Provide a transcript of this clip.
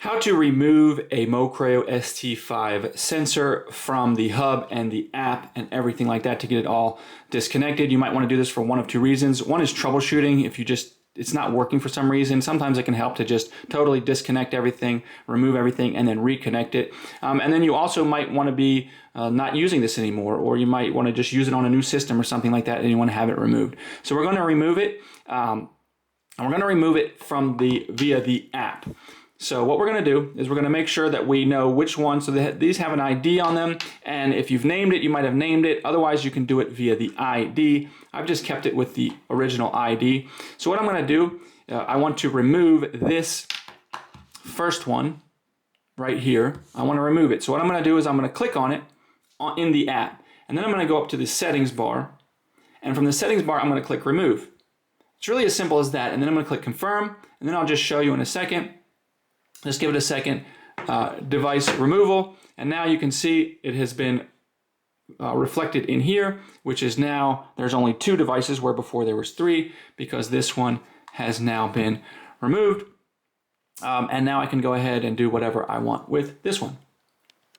How to remove a Mocreo ST5 sensor from the hub and the app and everything like that to get it all disconnected. You might want to do this for one of two reasons. One is troubleshooting. If it's not working for some reason, sometimes it can help to just totally disconnect everything, remove everything, and then reconnect it. And then you also might want to be not using this anymore, or you might want to just use it on a new system or something like that, and you want to have it removed. So we're going to remove it, and we're going to remove it from via the app. So what we're going to do is we're going to make sure that we know which one. So these have an ID on them, and if you've named it, you might have named it. Otherwise, you can do it via the ID. I've just kept it with the original ID. So what I'm going to do, I want to remove this first one right here. I want to remove it. So what I'm going to do is I'm going to click on it in the app, and then I'm going to go up to the settings bar, and from the settings bar, I'm going to click remove. It's really as simple as that, and then I'm going to click confirm, and then I'll just show you in a second. Just give it a second, device removal, and now you can see it has been reflected in here, which is now, there's only 2 devices where before there was 3, because this one has now been removed. And now I can go ahead and do whatever I want with this one.